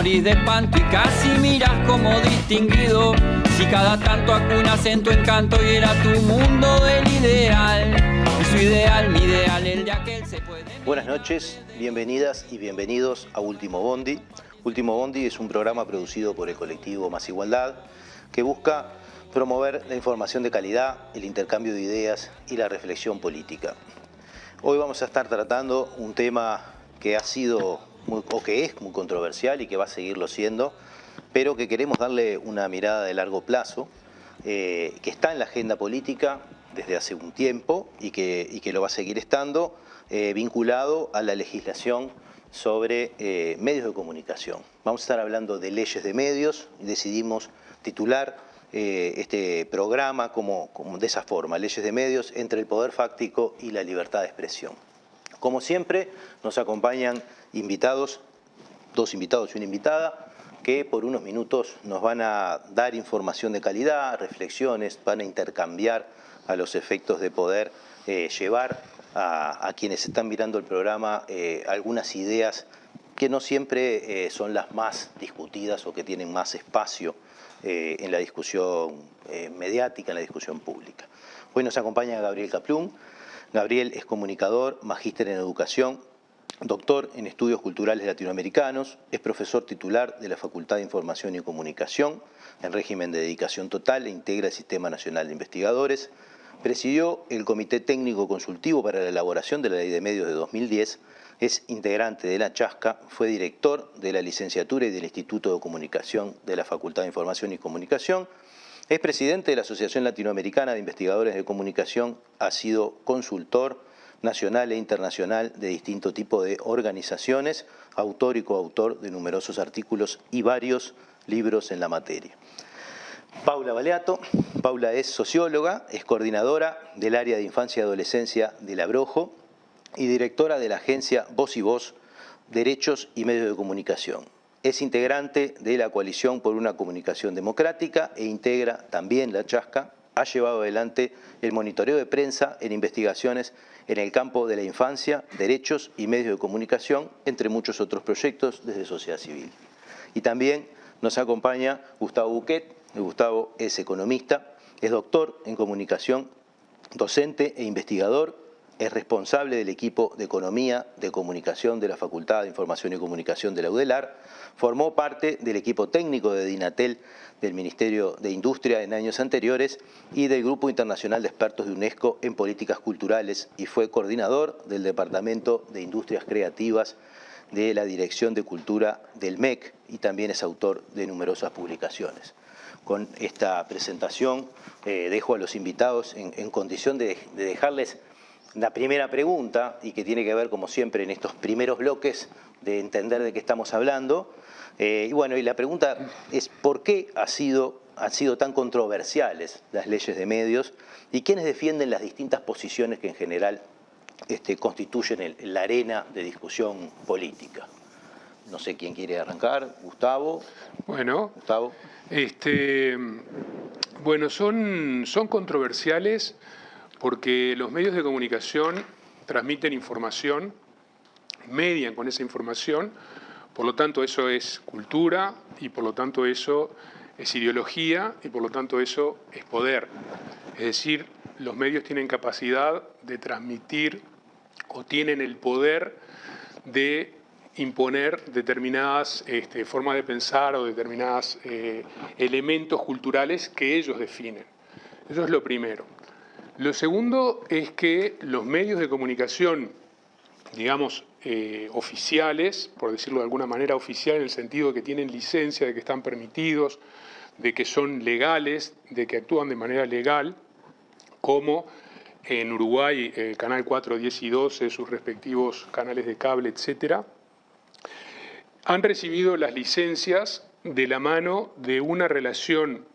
morís de espanto y casi miras como distinguido. Si cada tanto acunas en tu encanto y era tu mundo del ideal. Y su ideal, mi ideal, el de aquel se puede... Buenas noches, bienvenidas y bienvenidos a Último Bondi. Último Bondi es un programa producido por el colectivo Más Igualdad que busca promover la información de calidad, el intercambio de ideas y la reflexión política. Hoy vamos a estar tratando un tema que ha sido que es muy controversial y que va a seguirlo siendo, pero que queremos darle una mirada de largo plazo, que está en la agenda política desde hace un tiempo y que lo va a seguir estando, vinculado a la legislación sobre medios de comunicación. Vamos a estar hablando de leyes de medios y decidimos titular este programa como de esa forma, leyes de medios entre el poder fáctico y la libertad de expresión. Como siempre, nos acompañan invitados, dos invitados y una invitada, que por unos minutos nos van a dar información de calidad, reflexiones, van a intercambiar a los efectos de poder llevar a quienes están mirando el programa algunas ideas que no siempre son las más discutidas o que tienen más espacio en la discusión mediática, en la discusión pública. Hoy nos acompaña Gabriel Kaplún. Gabriel es comunicador, magíster en educación, doctor en estudios culturales latinoamericanos, es profesor titular de la Facultad de Información y Comunicación en régimen de dedicación total e integra el Sistema Nacional de Investigadores. Presidió el Comité Técnico Consultivo para la elaboración de la Ley de Medios de 2010, es integrante de la Chasca, fue director de la licenciatura y del Instituto de Comunicación de la Facultad de Información y Comunicación, es presidente de la Asociación Latinoamericana de Investigadores de Comunicación, ha sido consultor nacional e internacional de distinto tipo de organizaciones, autor y coautor de numerosos artículos y varios libros en la materia. Paula Baleato. Paula es socióloga, es coordinadora del área de infancia y adolescencia del Abrojo y directora de la agencia Voz y Voz, Derechos y Medios de Comunicación. Es integrante de la Coalición por una Comunicación Democrática e integra también la Chasca. Ha llevado adelante el monitoreo de prensa en investigaciones en el campo de la infancia, derechos y medios de comunicación, entre muchos otros proyectos desde sociedad civil. Y también nos acompaña Gustavo Buquet. Gustavo es economista, es doctor en comunicación, docente e investigador, es responsable del equipo de Economía de Comunicación de la Facultad de Información y Comunicación de la UDELAR, formó parte del equipo técnico de Dinatel del Ministerio de Industria en años anteriores y del Grupo Internacional de Expertos de UNESCO en Políticas Culturales y fue coordinador del Departamento de Industrias Creativas de la Dirección de Cultura del MEC y también es autor de numerosas publicaciones. Con esta presentación dejo a los invitados en condición de dejarles la primera pregunta y que tiene que ver, como siempre, en estos primeros bloques de entender de qué estamos hablando. Y la pregunta es ¿por qué han sido tan controversiales las leyes de medios y quiénes defienden las distintas posiciones que en general constituyen la arena de discusión política? No sé quién quiere arrancar. Gustavo. Bueno, Gustavo. Son controversiales porque los medios de comunicación transmiten información, median con esa información, por lo tanto eso es cultura y por lo tanto eso es ideología y por lo tanto eso es poder. Es decir, los medios tienen capacidad de transmitir o tienen el poder de imponer determinadas formas de pensar o determinados elementos culturales que ellos definen. Eso es lo primero. Lo segundo es que los medios de comunicación, digamos, oficiales, por decirlo de alguna manera oficial, en el sentido de que tienen licencia, de que están permitidos, de que son legales, de que actúan de manera legal, como en Uruguay el Canal 4, 10 y 12, sus respectivos canales de cable, etcétera, han recibido las licencias de la mano de una relación,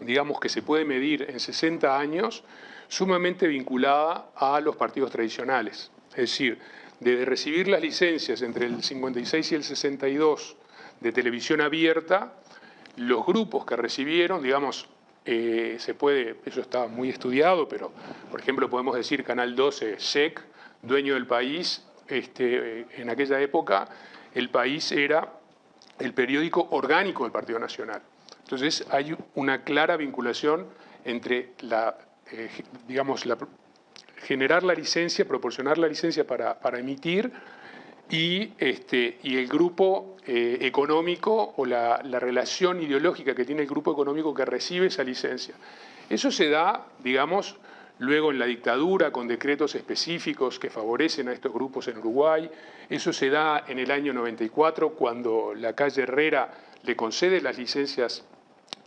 digamos, que se puede medir en 60 años, sumamente vinculada a los partidos tradicionales. Es decir, desde recibir las licencias entre el 56 y el 62 de televisión abierta, los grupos que recibieron, digamos, eso está muy estudiado, pero por ejemplo podemos decir Canal 12, SEC, Dueño del País, en aquella época el país era el periódico orgánico del Partido Nacional. Entonces hay una clara vinculación entre generar la licencia, proporcionar la licencia para emitir y el grupo económico o la relación ideológica que tiene el grupo económico que recibe esa licencia. Eso se da, digamos, luego en la dictadura con decretos específicos que favorecen a estos grupos en Uruguay. Eso se da en el año 94 cuando la calle Herrera le concede las licencias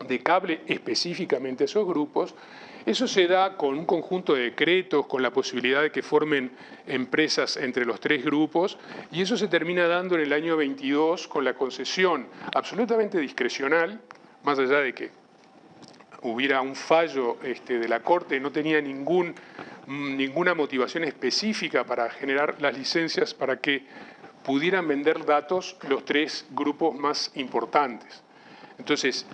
de cable específicamente a esos grupos. Eso se da con un conjunto de decretos, con la posibilidad de que formen empresas entre los tres grupos, y eso se termina dando en el año 22 con la concesión absolutamente discrecional, más allá de que hubiera un fallo de la Corte, no tenía ninguna motivación específica para generar las licencias para que pudieran vender datos los tres grupos más importantes. Entonces,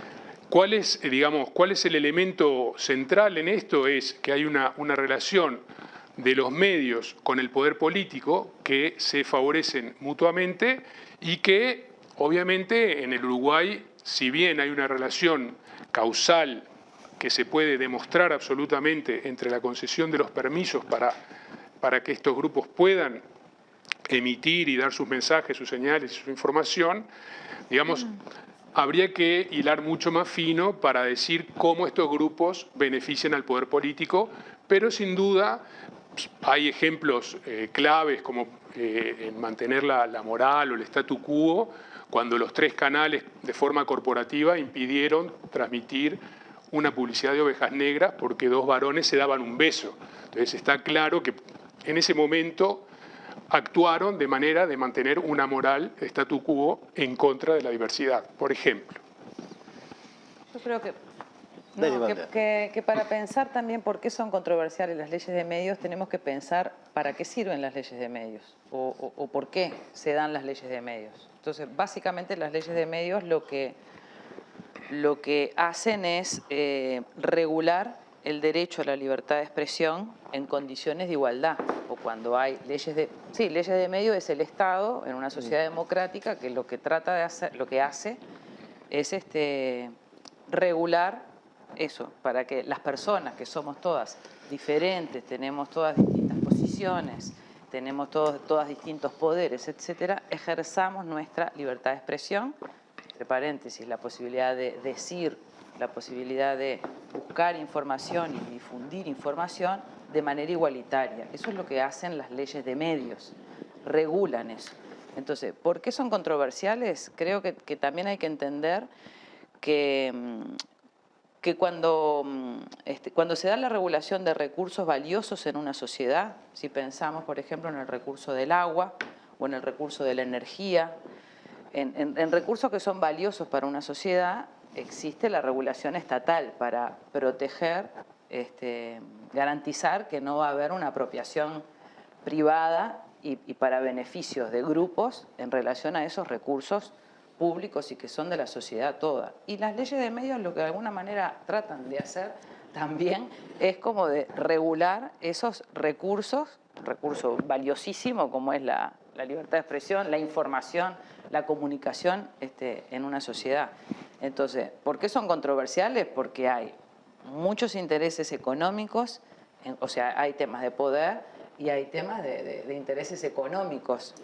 ¿cuál es el elemento central en esto? Es que hay una relación de los medios con el poder político que se favorecen mutuamente y que, obviamente, en el Uruguay, si bien hay una relación causal que se puede demostrar absolutamente entre la concesión de los permisos para que estos grupos puedan emitir y dar sus mensajes, sus señales y su información, digamos, habría que hilar mucho más fino para decir cómo estos grupos benefician al poder político, pero sin duda hay ejemplos claves como en mantener la moral o el statu quo, cuando los tres canales de forma corporativa impidieron transmitir una publicidad de ovejas negras porque dos varones se daban un beso. Entonces está claro que en ese momento actuaron de manera de mantener una moral statu quo en contra de la diversidad, por ejemplo. Yo creo que para pensar también por qué son controversiales las leyes de medios, tenemos que pensar para qué sirven las leyes de medios o por qué se dan las leyes de medios. Entonces, básicamente las leyes de medios lo que hacen es regular el derecho a la libertad de expresión en condiciones de igualdad, o cuando hay leyes de medios es el Estado en una sociedad democrática que lo que trata de hacer, lo que hace es regular eso, para que las personas que somos todas diferentes, tenemos todas distintas posiciones, tenemos todas distintos poderes, etcétera, ejerzamos nuestra libertad de expresión, entre paréntesis, la posibilidad de decir, la posibilidad de buscar información y difundir información de manera igualitaria. Eso es lo que hacen las leyes de medios, regulan eso. Entonces, ¿por qué son controversiales? Creo que también hay que entender que cuando se da la regulación de recursos valiosos en una sociedad, si pensamos, por ejemplo, en el recurso del agua o en el recurso de la energía, en recursos que son valiosos para una sociedad, existe la regulación estatal para proteger, garantizar que no va a haber una apropiación privada y para beneficios de grupos en relación a esos recursos públicos y que son de la sociedad toda. Y las leyes de medios lo que de alguna manera tratan de hacer también es como de regular esos recursos, recurso valiosísimo como es la libertad de expresión, la información, la comunicación en una sociedad. Entonces, ¿por qué son controversiales? Porque hay muchos intereses económicos, o sea, hay temas de poder y hay temas de intereses económicos.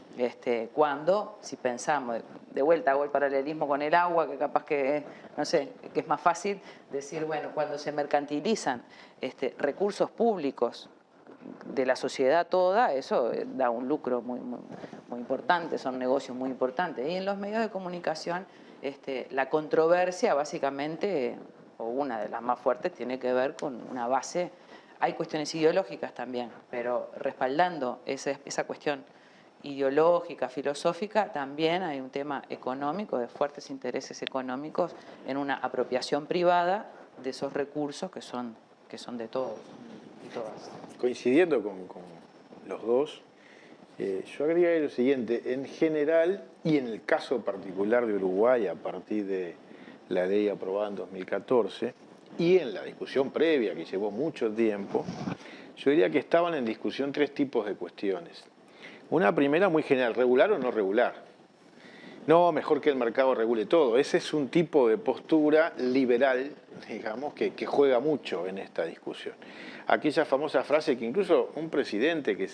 Cuando, si pensamos, de vuelta hago el paralelismo con el agua, que capaz que, no sé, que es más fácil decir, bueno, cuando se mercantilizan recursos públicos de la sociedad toda, eso da un lucro muy importante, son negocios muy importantes. Y en los medios de comunicación, la controversia básicamente, o una de las más fuertes, tiene que ver con una base. Hay cuestiones ideológicas también, pero respaldando esa cuestión ideológica, filosófica, también hay un tema económico, de fuertes intereses económicos en una apropiación privada de esos recursos que son de todos y todas. Coincidiendo con los dos, yo agregaría lo siguiente: en general, y en el caso particular de Uruguay, a partir de la ley aprobada en 2014, y en la discusión previa que llevó mucho tiempo, yo diría que estaban en discusión tres tipos de cuestiones. Una primera muy general, regular o no regular. No, mejor que el mercado regule todo. Ese es un tipo de postura liberal, digamos, que juega mucho en esta discusión. Aquella famosa frase que incluso un presidente que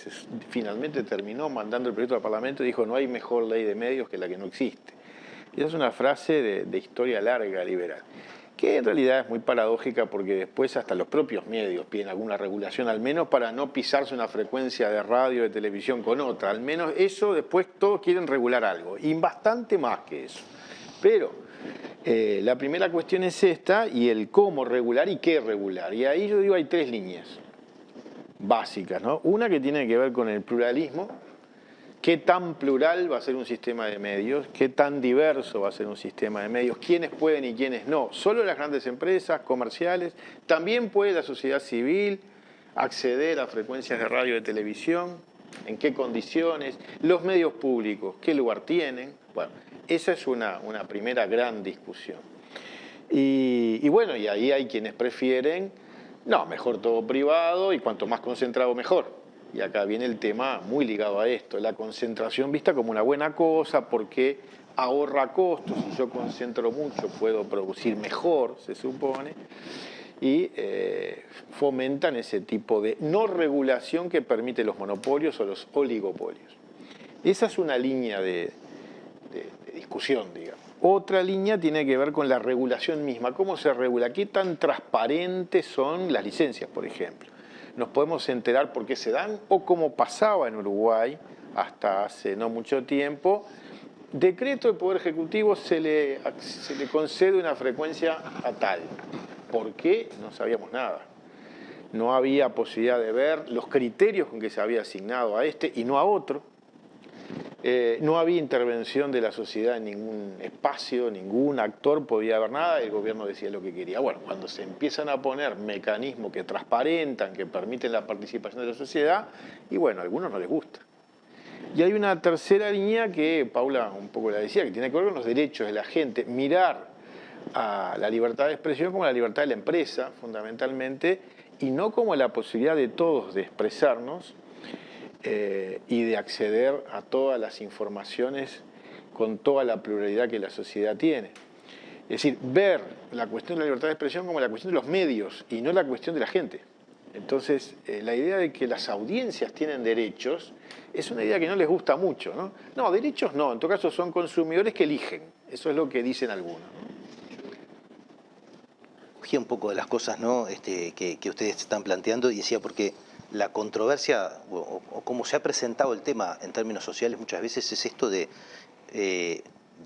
finalmente terminó mandando el proyecto al Parlamento dijo: no hay mejor ley de medios que la que no existe. Y esa es una frase de historia larga liberal, que en realidad es muy paradójica porque después hasta los propios medios piden alguna regulación, al menos para no pisarse una frecuencia de radio, de televisión con otra. Al menos eso, después todos quieren regular algo, y bastante más que eso. Pero la primera cuestión es esta, y el cómo regular y qué regular. Y ahí yo digo hay tres líneas básicas, ¿no? Una que tiene que ver con el pluralismo. ¿Qué tan plural va a ser un sistema de medios? ¿Qué tan diverso va a ser un sistema de medios? ¿Quiénes pueden y quiénes no? ¿Solo las grandes empresas comerciales? ¿También puede la sociedad civil acceder a frecuencias de radio y de televisión? ¿En qué condiciones? ¿Los medios públicos qué lugar tienen? Bueno, esa es una primera gran discusión. Y bueno, y ahí hay quienes prefieren, no, mejor todo privado y cuanto más concentrado mejor. Y acá viene el tema muy ligado a esto, la concentración vista como una buena cosa porque ahorra costos, si yo concentro mucho puedo producir mejor, se supone, y fomentan ese tipo de no regulación que permite los monopolios o los oligopolios. Esa es una línea de discusión, digamos. Otra línea tiene que ver con la regulación misma, cómo se regula, qué tan transparentes son las licencias, por ejemplo. Nos podemos enterar por qué se dan, o como pasaba en Uruguay hasta hace no mucho tiempo, decreto del Poder Ejecutivo se le concede una frecuencia a tal. ¿Por qué? No sabíamos nada. No había posibilidad de ver los criterios con que se había asignado a este y no a otro. No había intervención de la sociedad en ningún espacio, ningún actor podía ver nada, el gobierno decía lo que quería. Bueno, cuando se empiezan a poner mecanismos que transparentan, que permiten la participación de la sociedad, y bueno, a algunos no les gusta. Y hay una tercera línea que Paula un poco la decía, que tiene que ver con los derechos de la gente, mirar a la libertad de expresión como la libertad de la empresa, fundamentalmente, y no como la posibilidad de todos de expresarnos, y de acceder a todas las informaciones con toda la pluralidad que la sociedad tiene. Es decir, ver la cuestión de la libertad de expresión como la cuestión de los medios y no la cuestión de la gente. Entonces, la idea de que las audiencias tienen derechos es una idea que no les gusta mucho, ¿no? No, derechos no, en todo caso son consumidores que eligen. Eso es lo que dicen algunos, ¿no? Cogía un poco de las cosas, ¿no? que ustedes están planteando y decía porque la controversia o como se ha presentado el tema en términos sociales muchas veces es esto de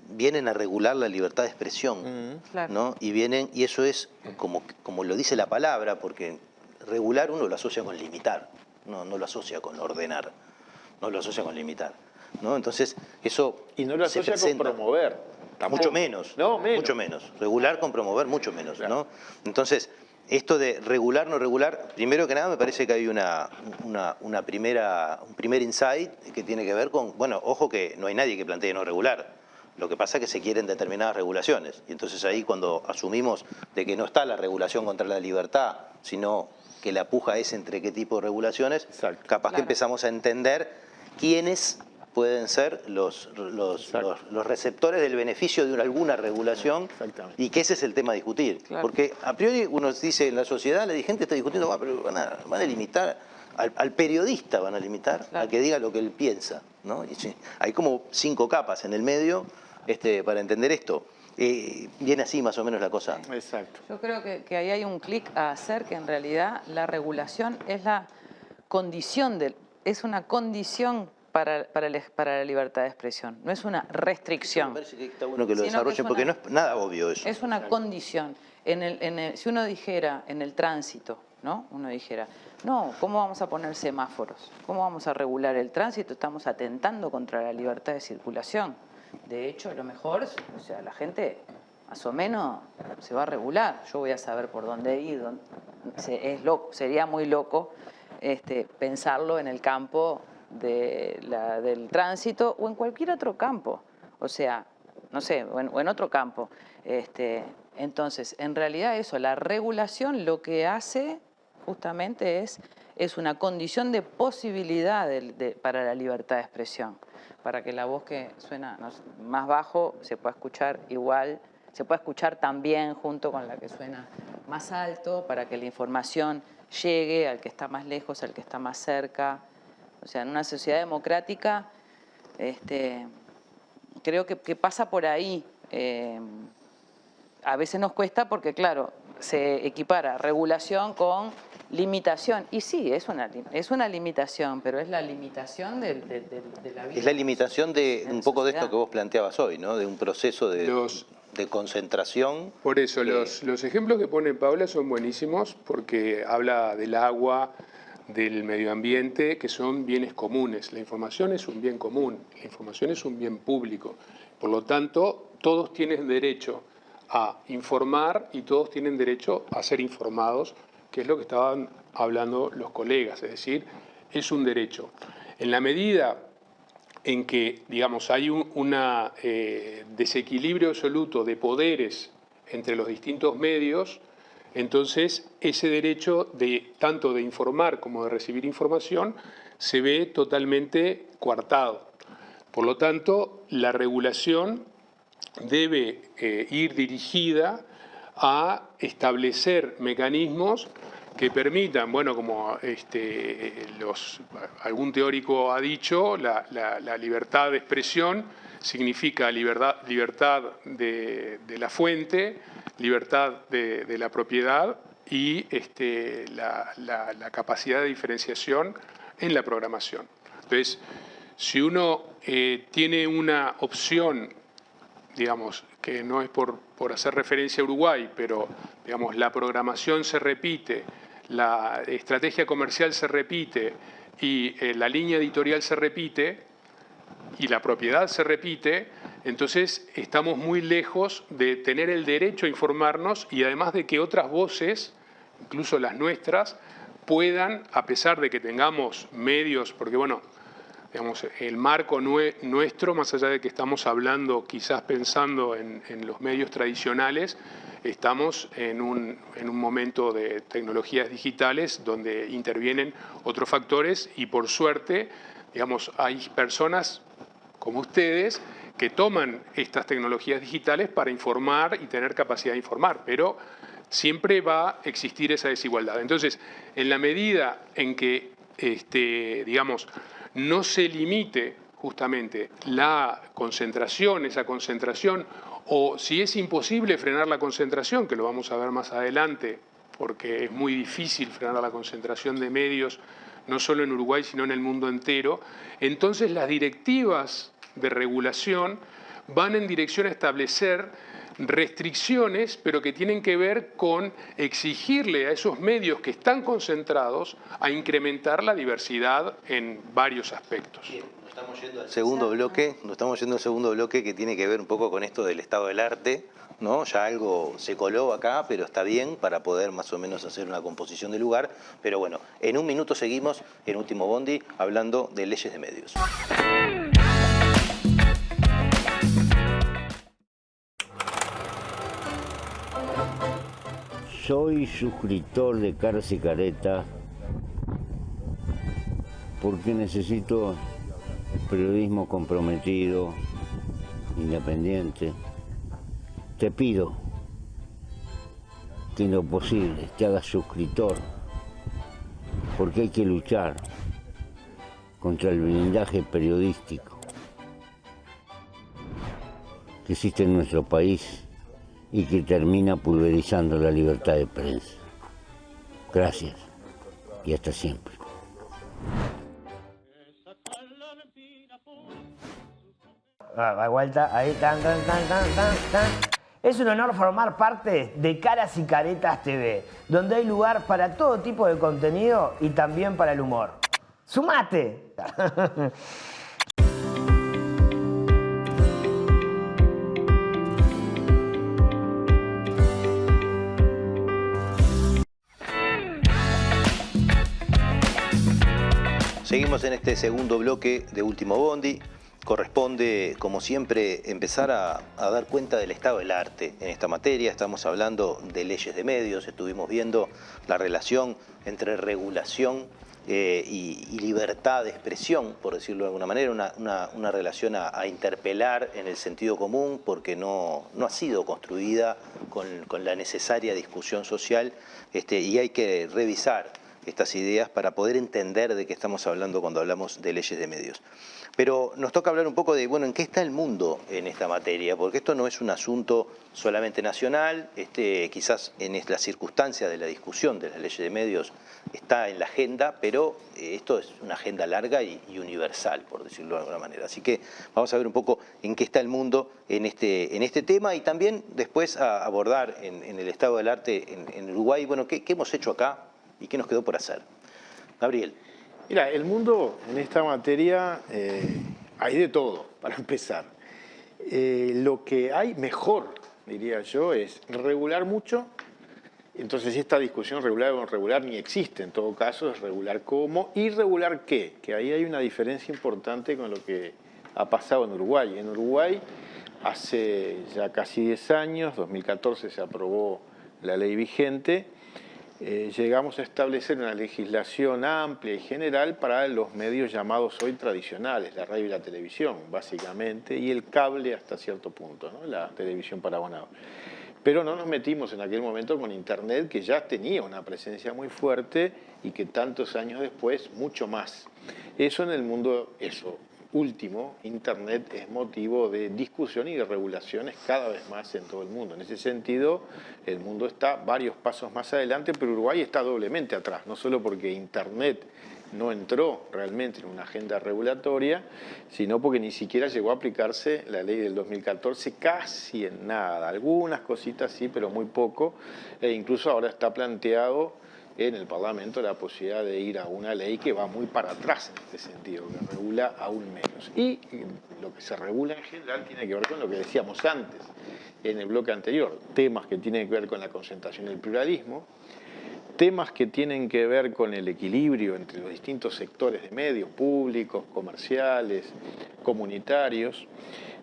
vienen a regular la libertad de expresión, Claro. ¿no? Y eso es como lo dice la palabra, porque regular uno lo asocia con limitar, no lo asocia con ordenar, no lo asocia con limitar, ¿no? Entonces eso y no lo se asocia con presenta. promover. Mucho menos, No, menos. mucho menos. Regular con promover, mucho menos, Claro. ¿no? Entonces, esto de regular, no regular, primero que nada me parece que hay un primer insight que tiene que ver con, bueno, ojo que no hay nadie que plantee no regular. Lo que pasa es que se quieren determinadas regulaciones. Y entonces ahí cuando asumimos de que no está la regulación contra la libertad, sino que la puja es entre qué tipo de regulaciones, Exacto. capaz que Claro. empezamos a entender quiénes pueden ser los receptores del beneficio de alguna regulación, Exactamente. y que ese es el tema a discutir. Claro. Porque a priori uno dice en la sociedad, la gente está discutiendo, pero van a limitar, al periodista van a limitar, Claro. a que diga lo que él piensa, ¿no? Y sí, hay como 5 capas en el medio para entender esto. Viene así más o menos la cosa. Exacto. Yo creo que ahí hay un clic a hacer, que en realidad la regulación es la condición, es una condición para la libertad de expresión, no es una Me restricción. parece que está bueno que lo Sino que desarrollen, es porque una- no es nada obvio eso. Es una condición. Si uno dijera en el tránsito, ¿no? Uno dijera, no, ¿cómo vamos a poner semáforos? ¿Cómo vamos a regular el tránsito? Estamos atentando contra la libertad de circulación. De hecho, a lo mejor, o sea, la gente más o menos se va a regular. Yo voy a saber por dónde ir. Sería muy loco pensarlo en el campo del tránsito o en cualquier otro campo. O sea, no sé, o en otro campo. Entonces, en realidad eso, la regulación lo que hace justamente es una condición de posibilidad para la libertad de expresión. para que la voz que suena más bajo se pueda escuchar igual, se pueda escuchar también junto con la que suena más alto, para que la información llegue al que está más lejos, al que está más cerca. O sea, en una sociedad democrática creo que pasa por ahí. A veces nos cuesta porque, claro, se equipara regulación con limitación. Y sí, es una limitación, pero es la limitación de la vida. Es la limitación de un poco de esto que vos planteabas hoy, ¿no? De un proceso de concentración. Por eso, los ejemplos que pone Paula son buenísimos porque habla del agua, del medio ambiente, que son bienes comunes. La información es un bien común, la información es un bien público. Por lo tanto, todos tienen derecho a informar y todos tienen derecho a ser informados, que es lo que estaban hablando los colegas, es decir, es un derecho. En la medida en que, digamos, hay un desequilibrio absoluto de poderes entre los distintos medios, entonces ese derecho tanto de informar como de recibir información se ve totalmente coartado. Por lo tanto, la regulación debe ir dirigida a establecer mecanismos que permitan, bueno, como algún teórico ha dicho, la libertad de expresión significa libertad de la fuente, libertad de la propiedad y la capacidad de diferenciación en la programación. Entonces, si uno tiene una opción, digamos, que no es por hacer referencia a Uruguay, pero digamos, la programación se repite, la estrategia comercial se repite y la línea editorial se repite y la propiedad se repite, entonces estamos muy lejos de tener el derecho a informarnos y además de que otras voces, incluso las nuestras, puedan, a pesar de que tengamos medios, porque bueno, digamos, el marco nuestro, más allá de que estamos hablando, quizás pensando en los medios tradicionales, estamos en un momento de tecnologías digitales donde intervienen otros factores y por suerte, digamos, hay personas como ustedes que toman estas tecnologías digitales para informar y tener capacidad de informar, pero siempre va a existir esa desigualdad. Entonces, en la medida en que, digamos, no se limite justamente la concentración, esa concentración, o si es imposible frenar la concentración, que lo vamos a ver más adelante, porque es muy difícil frenar la concentración de medios, no solo en Uruguay, sino en el mundo entero, entonces las directivas de regulación van en dirección a establecer restricciones, pero que tienen que ver con exigirle a esos medios que están concentrados a incrementar la diversidad en varios aspectos. Bien, nos estamos yendo al segundo bloque, que tiene que ver un poco con esto del estado del arte, ¿no? Ya algo se coló acá, pero está bien para poder más o menos hacer una composición del lugar. Pero bueno, en un minuto seguimos en Último Bondi hablando de leyes de medios. Soy suscriptor de Caras y Caretas porque necesito periodismo comprometido, independiente. Te pido que en lo posible te hagas suscriptor, porque hay que luchar contra el blindaje periodístico que existe en nuestro país y que termina pulverizando la libertad de prensa. Gracias y hasta siempre. Vuelta, ahí, tan. Es un honor formar parte de Caras y Caretas TV, donde hay lugar para todo tipo de contenido y también para el humor. ¡Sumate! Seguimos en este segundo bloque de Último Bondi. Corresponde, como siempre, empezar a dar cuenta del estado del arte en esta materia. Estamos hablando de leyes de medios, estuvimos viendo la relación entre regulación y libertad de expresión, por decirlo de alguna manera, una relación a interpelar en el sentido común, porque no ha sido construida con la necesaria discusión social, y hay que revisar estas ideas para poder entender de qué estamos hablando cuando hablamos de leyes de medios. Pero nos toca hablar un poco de, bueno, ¿en qué está el mundo en esta materia? Porque esto no es un asunto solamente nacional, quizás en la circunstancia de la discusión de las leyes de medios está en la agenda, pero esto es una agenda larga y universal, por decirlo de alguna manera. Así que vamos a ver un poco en qué está el mundo en este tema y también después a abordar en el estado del arte en Uruguay, bueno, ¿qué hemos hecho acá y qué nos quedó por hacer? Gabriel. Mira, el mundo en esta materia hay de todo, para empezar. Lo que hay mejor, diría yo, es regular mucho. Entonces esta discusión regular o no regular ni existe, en todo caso es regular cómo y regular qué, que ahí hay una diferencia importante con lo que ha pasado en Uruguay. En Uruguay hace ya casi 10 años, 2014 se aprobó la ley vigente, llegamos a establecer una legislación amplia y general para los medios llamados hoy tradicionales, la radio y la televisión, básicamente, y el cable hasta cierto punto, ¿no? La televisión para abonado. Pero no nos metimos en aquel momento con Internet, que ya tenía una presencia muy fuerte y que tantos años después, mucho más. Eso en el mundo, eso último, Internet es motivo de discusión y de regulaciones cada vez más en todo el mundo. En ese sentido, el mundo está varios pasos más adelante, pero Uruguay está doblemente atrás, no solo porque Internet no entró realmente en una agenda regulatoria, sino porque ni siquiera llegó a aplicarse la ley del 2014 casi en nada. Algunas cositas sí, pero muy poco, e incluso ahora está planteado en el Parlamento la posibilidad de ir a una ley que va muy para atrás en este sentido, que regula aún menos. Y lo que se regula en general tiene que ver con lo que decíamos antes, en el bloque anterior, temas que tienen que ver con la concentración y el pluralismo, temas que tienen que ver con el equilibrio entre los distintos sectores de medios públicos, comerciales, comunitarios,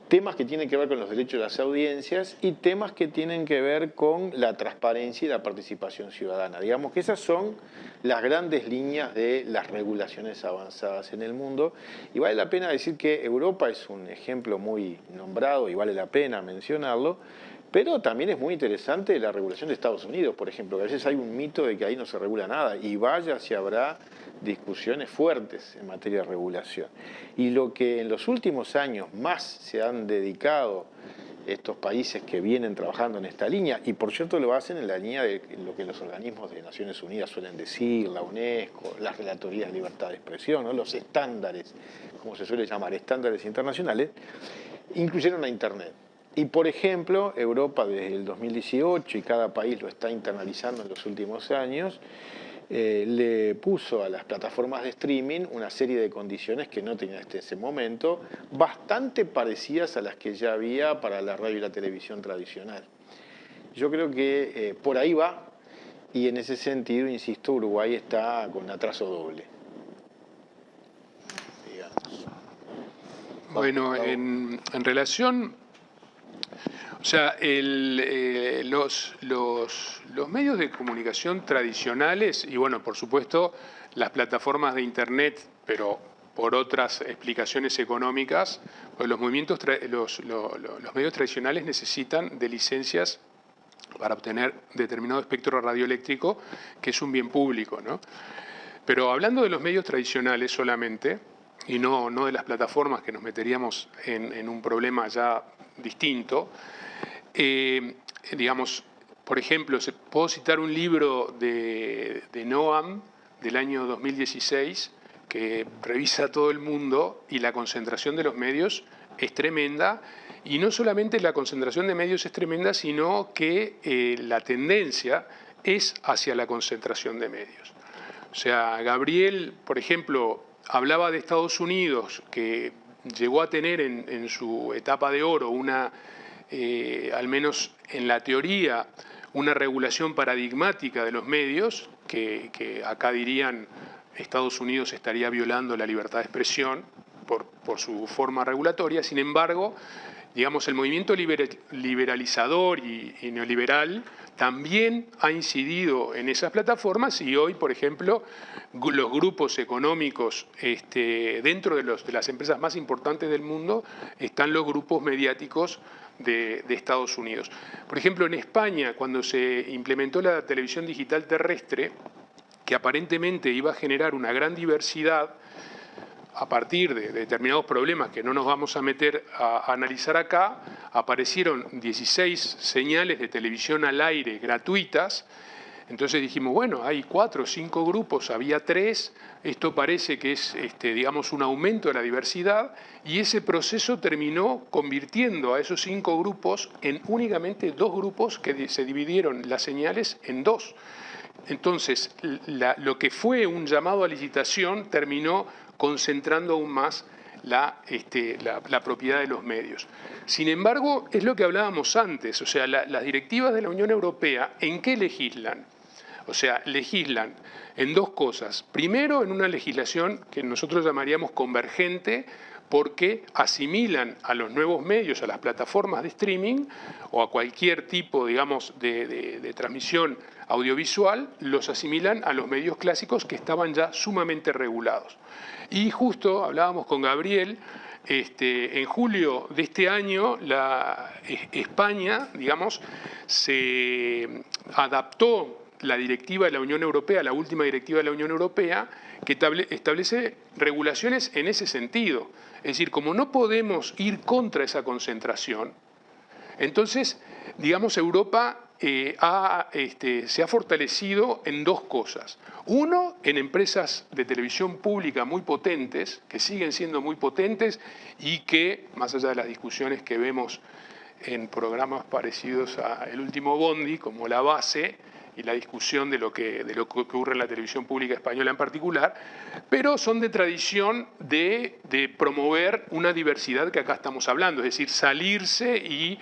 temas que tienen que ver con los derechos de las audiencias y temas que tienen que ver con la transparencia y la participación ciudadana. Digamos que esas son las grandes líneas de las regulaciones avanzadas en el mundo. Y vale la pena decir que Europa es un ejemplo muy nombrado y vale la pena mencionarlo, pero también es muy interesante la regulación de Estados Unidos, por ejemplo, que a veces hay un mito de que ahí no se regula nada, y vaya si habrá discusiones fuertes en materia de regulación. Y lo que en los últimos años más se han dedicado estos países que vienen trabajando en esta línea, y por cierto lo hacen en la línea de lo que los organismos de Naciones Unidas suelen decir, la UNESCO, las relatorías de libertad de expresión, ¿no? Los estándares, como se suele llamar, estándares internacionales, incluyeron a Internet. Y, por ejemplo, Europa desde el 2018, y cada país lo está internalizando en los últimos años, le puso a las plataformas de streaming una serie de condiciones que no tenía hasta ese momento, bastante parecidas a las que ya había para la radio y la televisión tradicional. Yo creo que por ahí va, y en ese sentido, insisto, Uruguay está con atraso doble. Digamos. Bueno, en relación... O sea, los medios de comunicación tradicionales y, bueno, por supuesto, las plataformas de Internet, pero por otras explicaciones económicas, pues los medios tradicionales necesitan de licencias para obtener determinado espectro radioeléctrico, que es un bien público, ¿no? Pero hablando de los medios tradicionales solamente, y no de las plataformas, que nos meteríamos en un problema ya distinto, digamos, por ejemplo, puedo citar un libro de Noam del año 2016 que revisa todo el mundo, y la concentración de los medios es tremenda, y no solamente la concentración de medios es tremenda, sino que la tendencia es hacia la concentración de medios. O sea, Gabriel, por ejemplo, hablaba de Estados Unidos, que llegó a tener en su etapa de oro al menos en la teoría, una regulación paradigmática de los medios, que acá dirían Estados Unidos estaría violando la libertad de expresión por su forma regulatoria. Sin embargo, digamos, el movimiento liberalizador y neoliberal también ha incidido en esas plataformas y hoy, por ejemplo, los grupos económicos dentro de las empresas más importantes del mundo están los grupos mediáticos de Estados Unidos. Por ejemplo, en España, cuando se implementó la televisión digital terrestre, que aparentemente iba a generar una gran diversidad a partir de determinados problemas que no nos vamos a meter a analizar acá, aparecieron 16 señales de televisión al aire gratuitas. Entonces dijimos, bueno, hay 4 o 5 grupos, había 3, esto parece que es, digamos, un aumento de la diversidad, y ese proceso terminó convirtiendo a esos 5 grupos en únicamente 2 grupos que se dividieron las señales en 2. Entonces, lo que fue un llamado a licitación terminó concentrando aún más la propiedad de los medios. Sin embargo, es lo que hablábamos antes, o sea, las directivas de la Unión Europea, ¿en qué legislan? O sea, legislan en 2 cosas. Primero, en una legislación que nosotros llamaríamos convergente, porque asimilan a los nuevos medios, a las plataformas de streaming o a cualquier tipo, digamos, de transmisión audiovisual, los asimilan a los medios clásicos que estaban ya sumamente regulados. Y justo hablábamos con Gabriel, en julio de este año, España, digamos, se adaptó la directiva de la Unión Europea, la última directiva de la Unión Europea, que establece regulaciones en ese sentido. Es decir, como no podemos ir contra esa concentración, entonces, digamos, Europa se ha fortalecido en 2 cosas. Uno, en empresas de televisión pública muy potentes, que siguen siendo muy potentes y que, más allá de las discusiones que vemos en programas parecidos a El Último Bondi, como La Base, y la discusión de lo que ocurre en la televisión pública española en particular, pero son de tradición de promover una diversidad que acá estamos hablando, es decir, salirse y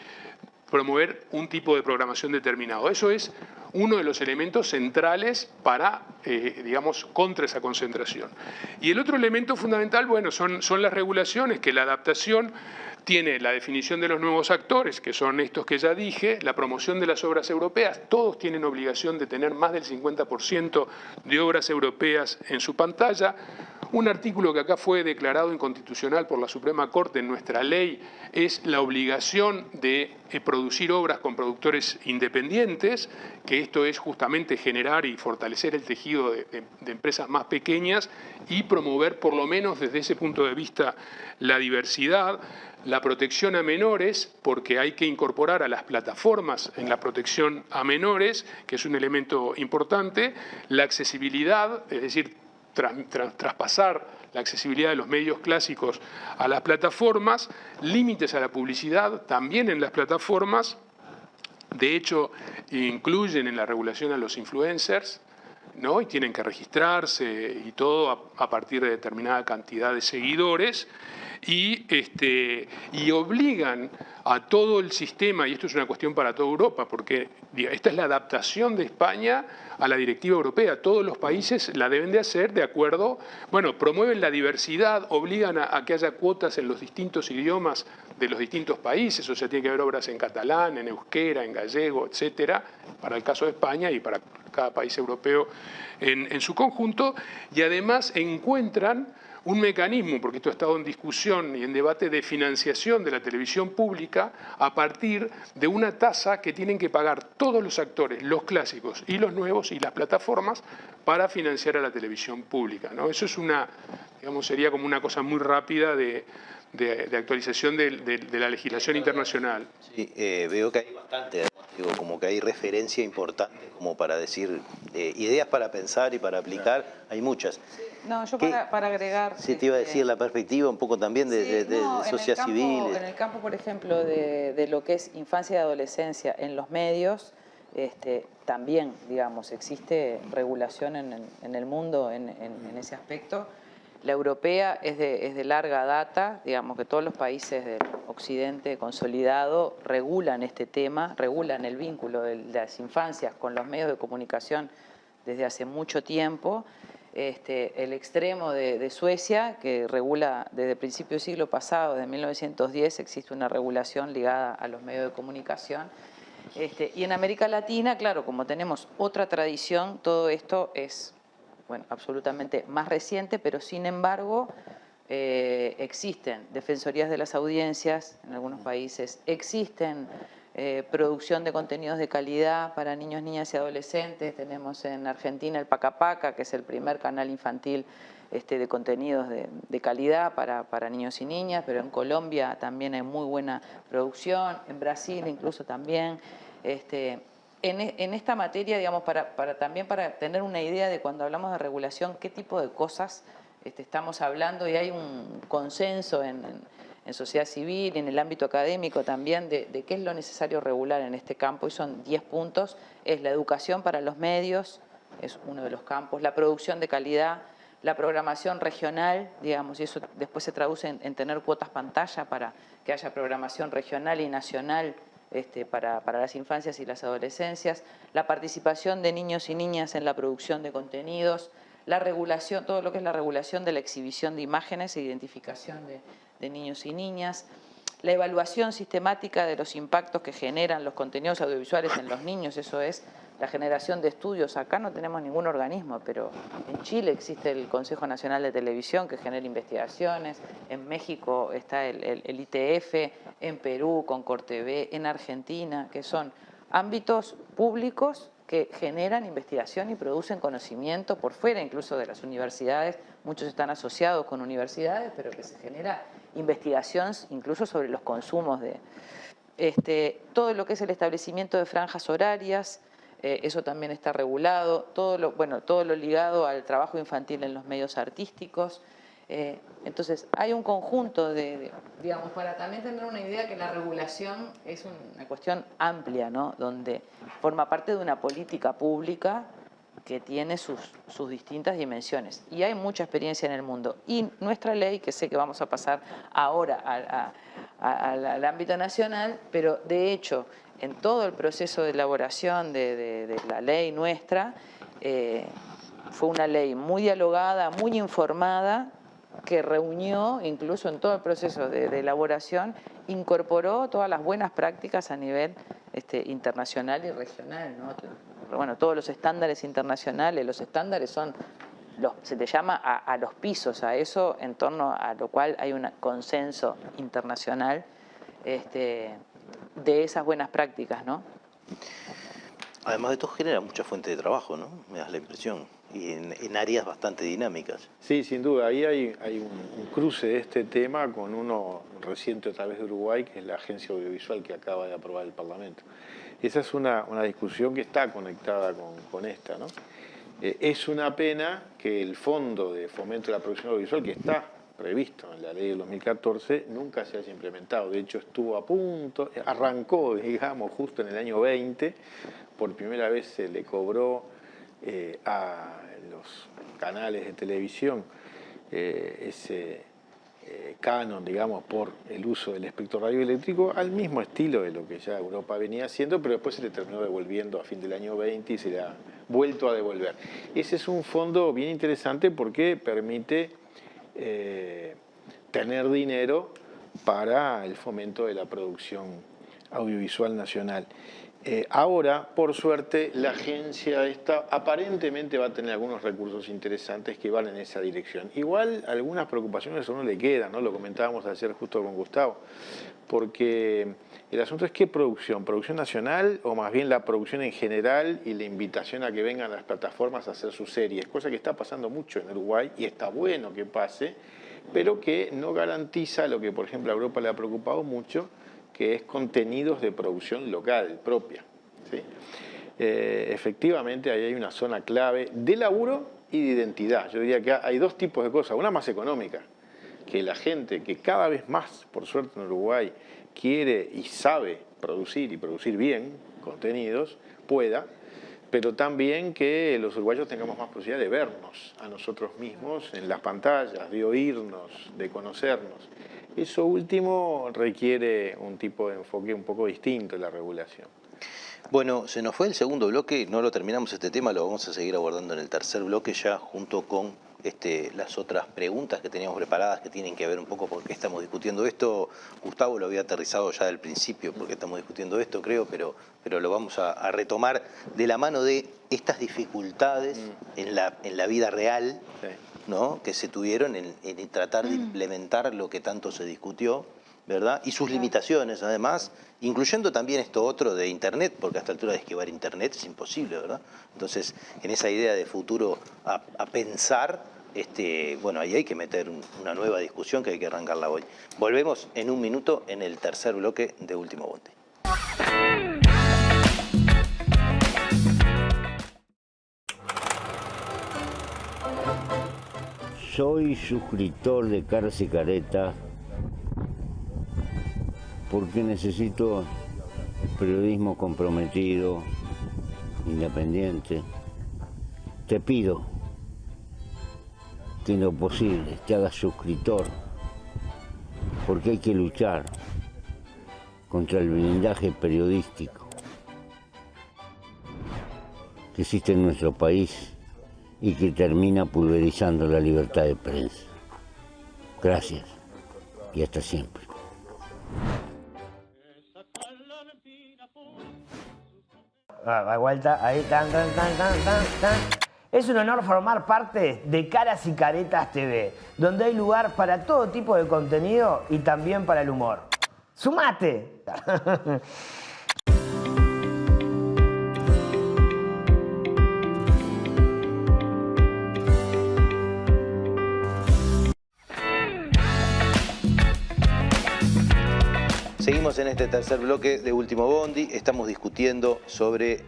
promover un tipo de programación determinado. Eso es uno de los elementos centrales para, digamos, contra esa concentración. Y el otro elemento fundamental, bueno, son las regulaciones, que la adaptación tiene la definición de los nuevos actores, que son estos que ya dije, la promoción de las obras europeas. Todos tienen obligación de tener más del 50% de obras europeas en su pantalla. Un artículo que acá fue declarado inconstitucional por la Suprema Corte en nuestra ley es la obligación de producir obras con productores independientes, que esto es justamente generar y fortalecer el tejido de empresas más pequeñas y promover, por lo menos desde ese punto de vista, la diversidad, la protección a menores, porque hay que incorporar a las plataformas en la protección a menores, que es un elemento importante, la accesibilidad, es decir, traspasar la accesibilidad de los medios clásicos a las plataformas, límites a la publicidad también en las plataformas. De hecho, incluyen en la regulación a los influencers, ¿no? Y tienen que registrarse y todo a partir de determinada cantidad de seguidores, y obligan a todo el sistema, y esto es una cuestión para toda Europa, porque esta es la adaptación de España a la directiva europea. Todos los países la deben de hacer de acuerdo, bueno, promueven la diversidad, obligan a que haya cuotas en los distintos idiomas de los distintos países, o sea, tiene que haber obras en catalán, en euskera, en gallego, etcétera, para el caso de España y para cada país europeo en su conjunto, y además encuentran un mecanismo, porque esto ha estado en discusión y en debate, de financiación de la televisión pública a partir de una tasa que tienen que pagar todos los actores, los clásicos y los nuevos y las plataformas, para financiar a la televisión pública, ¿no? Eso es digamos, sería como una cosa muy rápida de actualización de la legislación internacional. Sí, veo que hay bastante, digo, como que hay referencia importante como para decir, ideas para pensar y para aplicar, hay muchas. No, yo para agregar... Sí, te iba a decir la perspectiva un poco también de sociedad civil. En el campo, por ejemplo, de lo que es infancia y adolescencia en los medios, también, digamos, existe regulación en el mundo en ese aspecto. La europea es de larga data, digamos que todos los países del occidente consolidado regulan este tema, regulan el vínculo de las infancias con los medios de comunicación desde hace mucho tiempo. el extremo de Suecia, que regula desde el principio del siglo pasado, desde 1910, existe una regulación ligada a los medios de comunicación. Y en América Latina, claro, como tenemos otra tradición, todo esto es, bueno, absolutamente más reciente, pero sin embargo existen defensorías de las audiencias en algunos países, existen producción de contenidos de calidad para niños, niñas y adolescentes. Tenemos en Argentina el Paca Paca, que es el primer canal infantil de contenidos de calidad para niños y niñas, pero en Colombia también hay muy buena producción, en Brasil incluso también. En esta materia, digamos, también para tener una idea de cuando hablamos de regulación, qué tipo de cosas estamos hablando, y hay un consenso en sociedad civil y en el ámbito académico también de qué es lo necesario regular en este campo, y son 10 puntos. Es la educación para los medios, es uno de los campos, la producción de calidad, la programación regional, digamos, y eso después se traduce en tener cuotas pantalla para que haya programación regional y nacional para las infancias y las adolescencias, la participación de niños y niñas en la producción de contenidos, la regulación, todo lo que es la regulación de la exhibición de imágenes e identificación de niños y niñas, la evaluación sistemática de los impactos que generan los contenidos audiovisuales en los niños, eso es la generación de estudios. Acá no tenemos ningún organismo, pero en Chile existe el Consejo Nacional de Televisión que genera investigaciones, en México está el ITF, en Perú con CorTV, en Argentina, que son ámbitos públicos que generan investigación y producen conocimiento por fuera incluso de las universidades. Muchos están asociados con universidades, pero que se genera investigación incluso sobre los consumos todo lo que es el establecimiento de franjas horarias, eso también está regulado, todo lo ligado al trabajo infantil en los medios artísticos. Entonces, hay un conjunto digamos, para también tener una idea que la regulación es una cuestión amplia, ¿no? Donde forma parte de una política pública que tiene sus distintas dimensiones. Y hay mucha experiencia en el mundo. Y nuestra ley, que sé que vamos a pasar ahora al ámbito nacional, pero de hecho, en todo el proceso de elaboración de la ley nuestra, fue una ley muy dialogada, muy informada, que reunió, incluso en todo el proceso de elaboración, incorporó todas las buenas prácticas a nivel internacional y regional, ¿no? Bueno, todos los estándares internacionales, los estándares son, se le llama a los pisos, a eso en torno a lo cual hay un consenso internacional de esas buenas prácticas, ¿no? Además de esto genera mucha fuente de trabajo, ¿no? Me das la impresión, y en áreas bastante dinámicas. Sí, sin duda, ahí hay un cruce de este tema con uno reciente otra vez de Uruguay, que es la Agencia Audiovisual que acaba de aprobar el Parlamento. Esa es una discusión que está conectada con esta, ¿no? Es una pena que el Fondo de Fomento de la Producción Audiovisual, que está previsto en la ley del 2014, nunca se haya implementado. De hecho, estuvo a punto, arrancó, digamos, justo en el año 20, por primera vez se le cobró a los canales de televisión ese canon, digamos, por el uso del espectro radioeléctrico, al mismo estilo de lo que ya Europa venía haciendo, pero después se le terminó devolviendo a fin del año 20 y se le ha vuelto a devolver. Ese es un fondo bien interesante porque permite tener dinero para el fomento de la producción audiovisual nacional. Ahora, por suerte, la agencia esta aparentemente va a tener algunos recursos interesantes que van en esa dirección. Igual algunas preocupaciones a uno le quedan, ¿no? Lo comentábamos ayer justo con Gustavo, porque el asunto es ¿qué producción? ¿Producción nacional o más bien la producción en general y la invitación a que vengan las plataformas a hacer sus series? Cosa que está pasando mucho en Uruguay y está bueno que pase, pero que no garantiza lo que, por ejemplo, a Europa le ha preocupado mucho, que es contenidos de producción local, propia, ¿sí? Efectivamente, ahí hay una zona clave de laburo y de identidad. Yo diría que hay dos tipos de cosas. Una más económica, que la gente que cada vez más, por suerte en Uruguay, quiere y sabe producir y producir bien contenidos, pueda, pero también que los uruguayos tengamos más posibilidad de vernos a nosotros mismos en las pantallas, de oírnos, de conocernos. Eso último requiere un tipo de enfoque un poco distinto en la regulación. Bueno, se nos fue el segundo bloque, no lo terminamos este tema, lo vamos a seguir abordando en el tercer bloque ya junto con las otras preguntas que teníamos preparadas que tienen que ver un poco por qué estamos discutiendo esto. Gustavo lo había aterrizado ya del principio porque estamos discutiendo esto, creo, pero lo vamos a retomar de la mano de estas dificultades en la vida real, ¿no?, que se tuvieron en tratar de implementar lo que tanto se discutió, ¿verdad? Y sus limitaciones, además, incluyendo también esto otro de Internet, porque a esta altura de esquivar Internet es imposible, ¿verdad? Entonces, en esa idea de futuro a pensar, bueno, ahí hay que meter una nueva discusión que hay que arrancarla hoy. Volvemos en un minuto en el tercer bloque de Último Bondi. Soy suscriptor de Caras y Caretas porque necesito periodismo comprometido, independiente. Te pido que en lo posible te hagas suscriptor, porque hay que luchar contra el blindaje periodístico que existe en nuestro país y que termina pulverizando la libertad de prensa. Gracias y hasta siempre. Da vuelta, ahí, tan. Es un honor formar parte de Caras y Caretas TV, donde hay lugar para todo tipo de contenido y también para el humor. ¡Sumate! Seguimos en este tercer bloque de Último Bondi, estamos discutiendo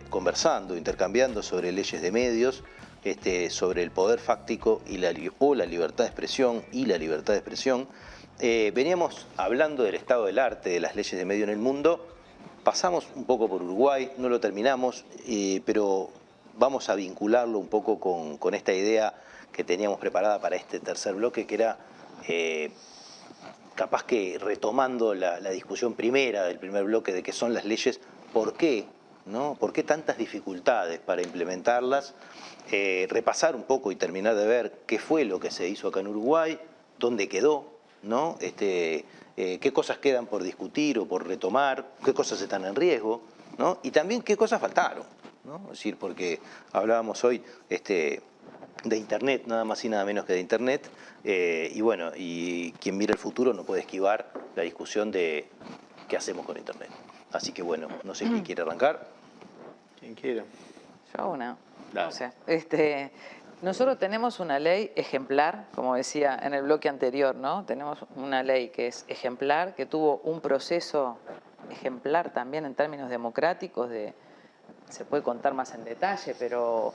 conversando, intercambiando sobre leyes de medios, sobre el poder fáctico y la libertad de expresión y la libertad de expresión. Veníamos hablando del estado del arte, de las leyes de medio en el mundo, pasamos un poco por Uruguay, no lo terminamos, pero vamos a vincularlo un poco con esta idea que teníamos preparada para este tercer bloque, que era capaz que retomando la discusión primera del primer bloque de qué son las leyes, ¿por qué? ¿No? ¿Por qué tantas dificultades para implementarlas? Repasar un poco y terminar de ver qué fue lo que se hizo acá en Uruguay, dónde quedó, ¿no? Qué cosas quedan por discutir o por retomar, qué cosas están en riesgo, ¿no? Y también qué cosas faltaron, ¿no? Es decir, porque hablábamos hoy de Internet, nada más y nada menos que de Internet, y bueno, y quien mira el futuro no puede esquivar la discusión de qué hacemos con Internet. Así que bueno, no sé quién quiere arrancar. Quien quiera. Yo una. Dale. No sé. Nosotros tenemos una ley ejemplar, como decía en el bloque anterior, ¿no? Tenemos una ley que es ejemplar, que tuvo un proceso ejemplar también en términos democráticos, se puede contar más en detalle, pero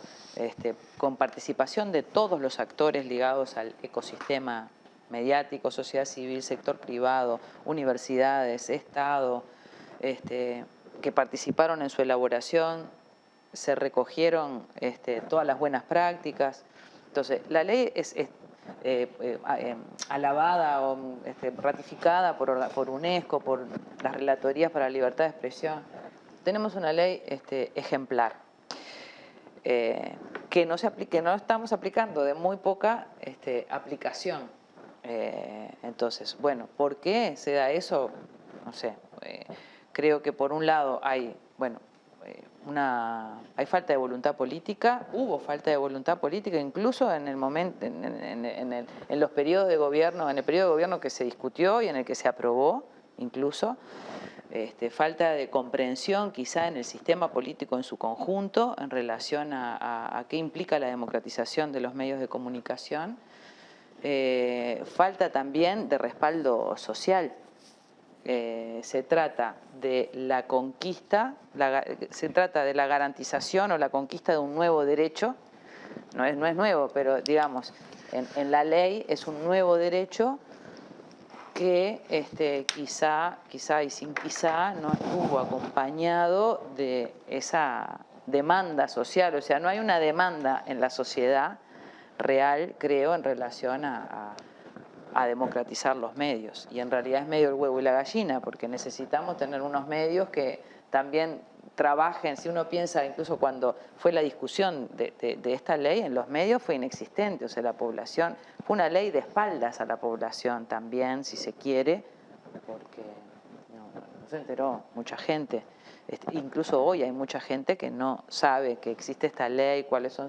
con participación de todos los actores ligados al ecosistema mediático, sociedad civil, sector privado, universidades, Estado, que participaron en su elaboración, se recogieron todas las buenas prácticas. Entonces, la ley es alabada o ratificada por UNESCO, por las relatorías para la libertad de expresión. Tenemos una ley ejemplar que no estamos aplicando, de muy poca aplicación. Entonces, bueno, ¿por qué se da eso? No sé. Creo que por un lado hay falta de voluntad política, hubo falta de voluntad política incluso en el momento, en los periodos de gobierno, en el periodo de gobierno que se discutió y en el que se aprobó incluso. Falta de comprensión quizá en el sistema político en su conjunto en relación a qué implica la democratización de los medios de comunicación. Falta también de respaldo social. Se trata de la conquista, se trata de la garantización o la conquista de un nuevo derecho. No es nuevo, pero digamos, en la ley es un nuevo derecho que quizá y sin quizá no estuvo acompañado de esa demanda social. O sea, no hay una demanda en la sociedad real, creo, en relación a democratizar los medios. Y en realidad es medio el huevo y la gallina, porque necesitamos tener unos medios que también trabajen, si uno piensa incluso cuando fue la discusión de esta ley en los medios fue inexistente, o sea, la población, fue una ley de espaldas a la población también, si se quiere, porque no se enteró mucha gente. Incluso hoy hay mucha gente que no sabe que existe esta ley, cuáles son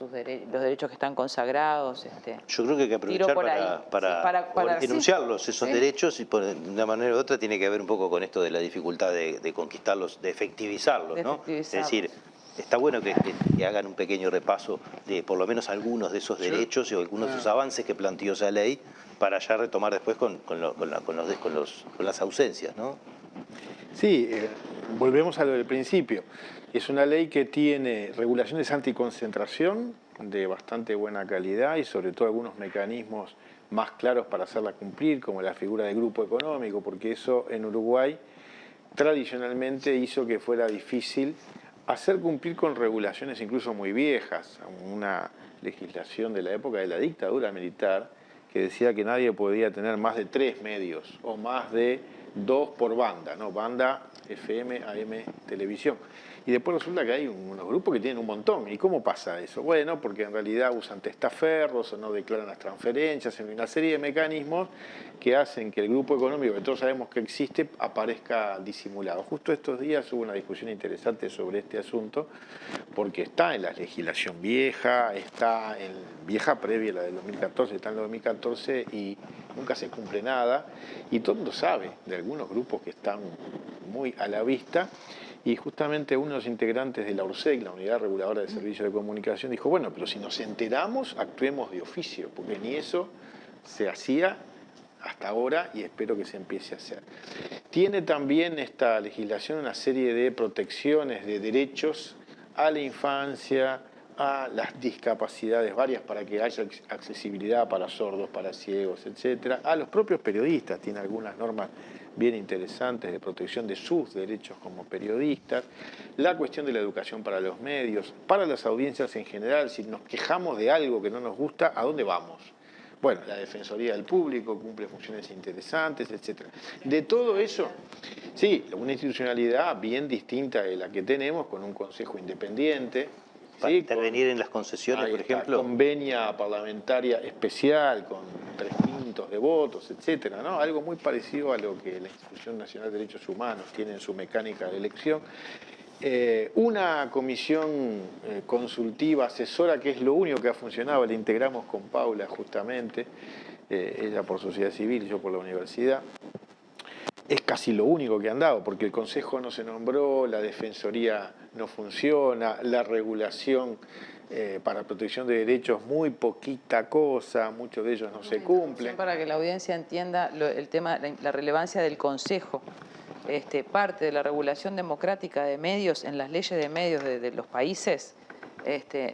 los derechos que están consagrados. Yo creo que hay que aprovechar para enunciarlos, esos derechos, y de una manera u otra tiene que ver un poco con esto de la dificultad de conquistarlos, de efectivizarlos, ¿no? Es decir, está bueno que hagan un pequeño repaso de por lo menos algunos de esos derechos y algunos de esos avances que planteó esa ley para ya retomar después con las ausencias, ¿no? Sí, volvemos a lo del principio. Es una ley que tiene regulaciones anticoncentración de bastante buena calidad y sobre todo algunos mecanismos más claros para hacerla cumplir, como la figura de grupo económico, porque eso en Uruguay tradicionalmente hizo que fuera difícil hacer cumplir con regulaciones incluso muy viejas, una legislación de la época de la dictadura militar que decía que nadie podía tener más de 3 medios o más de 2 por banda, ¿no? Banda, FM, AM, televisión. Y después resulta que hay unos grupos que tienen un montón. ¿Y cómo pasa eso? Bueno, porque en realidad usan testaferros o no declaran las transferencias, en una serie de mecanismos que hacen que el grupo económico, que todos sabemos que existe, aparezca disimulado. Justo estos días hubo una discusión interesante sobre este asunto, porque está en la legislación vieja, está en vieja previa, la del 2014, está en el 2014 y nunca se cumple nada. Y todo el mundo sabe de algunos grupos que están muy a la vista. Y justamente uno de los integrantes de la URSEC, la Unidad Reguladora de Servicios de Comunicación, dijo, bueno, pero si nos enteramos, actuemos de oficio, porque ni eso se hacía hasta ahora y espero que se empiece a hacer. Tiene también esta legislación una serie de protecciones de derechos a la infancia, a las discapacidades varias para que haya accesibilidad para sordos, para ciegos, etcétera, a los propios periodistas, tiene algunas normas bien interesantes de protección de sus derechos como periodistas, la cuestión de la educación para los medios, para las audiencias en general, si nos quejamos de algo que no nos gusta, ¿a dónde vamos? Bueno, la Defensoría del Público cumple funciones interesantes, etcétera. De todo eso, sí, una institucionalidad bien distinta de la que tenemos, con un consejo independiente. Para intervenir en las concesiones, por ejemplo. Convenia parlamentaria especial con 3/5 de votos, etcétera, ¿no? Algo muy parecido a lo que la Institución Nacional de Derechos Humanos tiene en su mecánica de elección. Una comisión consultiva, asesora, que es lo único que ha funcionado, la integramos con Paula justamente, ella por sociedad civil y yo por la universidad. Es casi lo único que han dado, porque el Consejo no se nombró, la Defensoría no funciona, la regulación para protección de derechos muy poquita cosa, muchos de ellos no se cumplen. Para que la audiencia entienda el tema, la relevancia del Consejo, parte de la regulación democrática de medios en las leyes de medios de los países,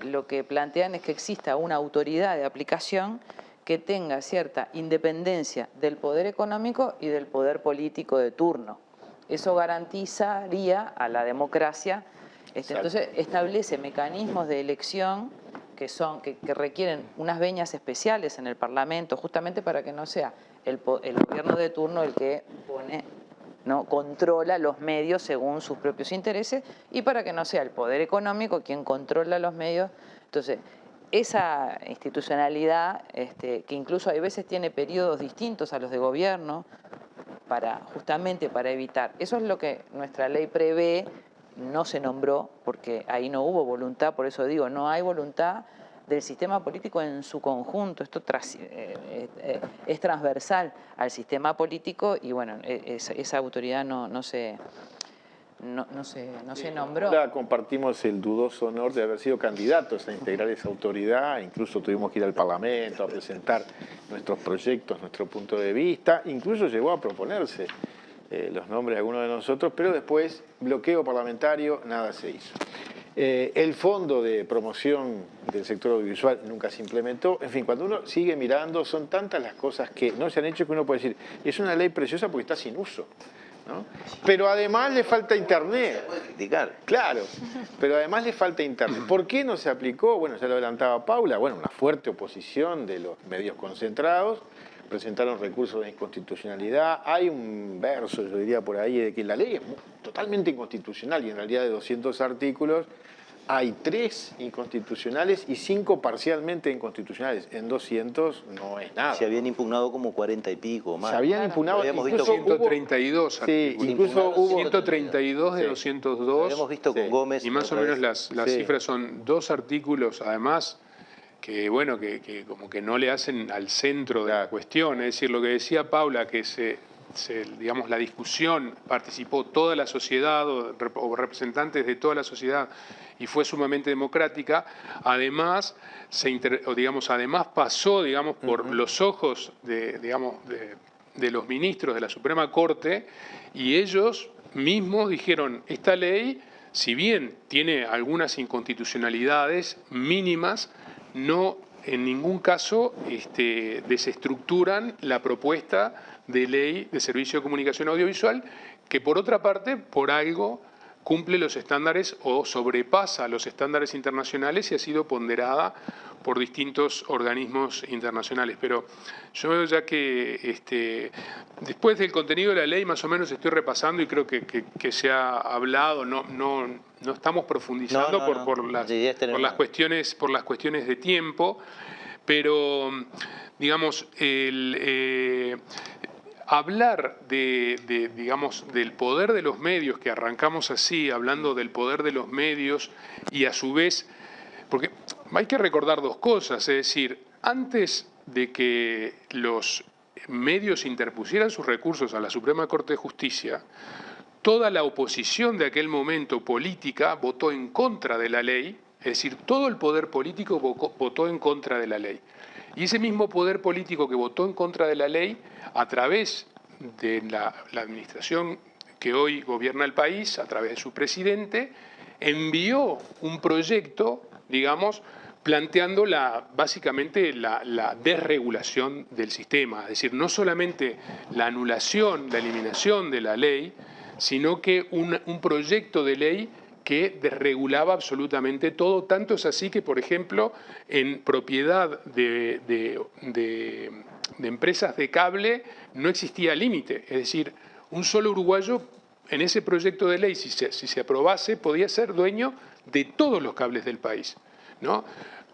lo que plantean es que exista una autoridad de aplicación que tenga cierta independencia del poder económico y del poder político de turno. Eso garantizaría a la democracia. Entonces establece mecanismos de elección que requieren unas veñas especiales en el Parlamento, justamente para que no sea el gobierno de turno el que controla los medios según sus propios intereses, y para que no sea el poder económico quien controla los medios. Entonces, esa institucionalidad, que incluso hay veces tiene periodos distintos a los de gobierno, justamente para evitar. Eso es lo que nuestra ley prevé, no se nombró, porque ahí no hubo voluntad, por eso digo, no hay voluntad del sistema político en su conjunto. Esto es transversal al sistema político y bueno, esa autoridad no se nombró. Ahora compartimos el dudoso honor de haber sido candidatos a integrar esa autoridad, incluso tuvimos que ir al Parlamento a presentar nuestros proyectos, nuestro punto de vista, incluso llegó a proponerse los nombres de algunos de nosotros, pero después, bloqueo parlamentario, nada se hizo. El fondo de promoción del sector audiovisual nunca se implementó. En fin, cuando uno sigue mirando, son tantas las cosas que no se han hecho que uno puede decir, es una ley preciosa porque está sin uso, ¿no? Pero además le falta internet. Se puede criticar. Claro, pero además le falta internet. ¿Por qué no se aplicó? Bueno, ya lo adelantaba Paula, bueno, una fuerte oposición de los medios concentrados, presentaron recursos de inconstitucionalidad. Hay un verso, yo diría por ahí, de que la ley es totalmente inconstitucional y en realidad de 200 artículos hay 3 inconstitucionales y 5 parcialmente inconstitucionales. En 200 no es nada. Se habían impugnado como 40 y pico más. Se habían impugnado, Habíamos incluso visto 132 sí, artículos. incluso hubo 132 de sí. 202. Habíamos visto con Sí. Gómez. Y más o otra menos vez. las Sí. cifras son 2 artículos, además, que bueno, que como que no le hacen al centro de la cuestión. Es decir, lo que decía Paula, que digamos, la discusión participó toda la sociedad o representantes de toda la sociedad y fue sumamente democrática. Además, además pasó, digamos, por los ojos de los ministros de la Suprema Corte y ellos mismos dijeron, esta ley, si bien tiene algunas inconstitucionalidades mínimas, no en ningún caso desestructuran la propuesta de ley de servicio de comunicación audiovisual, que por otra parte, por algo, cumple los estándares o sobrepasa los estándares internacionales y ha sido ponderada por distintos organismos internacionales. Pero yo ya que después del contenido de la ley más o menos estoy repasando y creo que se ha hablado, no estamos profundizando por las cuestiones de tiempo, pero digamos hablar digamos, del poder de los medios, que arrancamos así, hablando del poder de los medios y a su vez, porque hay que recordar 2 cosas, es decir, antes de que los medios interpusieran sus recursos a la Suprema Corte de Justicia, toda la oposición de aquel momento política votó en contra de la ley, es decir, todo el poder político votó en contra de la ley. Y ese mismo poder político que votó en contra de la ley, a través de la administración que hoy gobierna el país, a través de su presidente, envió un proyecto, digamos, planteando básicamente la desregulación del sistema. Es decir, no solamente la anulación, la eliminación de la ley, sino que un proyecto de ley que desregulaba absolutamente todo. Tanto es así que, por ejemplo, en propiedad de empresas de cable no existía límite. Es decir, un solo uruguayo en ese proyecto de ley, si se aprobase, podía ser dueño de todos los cables del país, ¿no?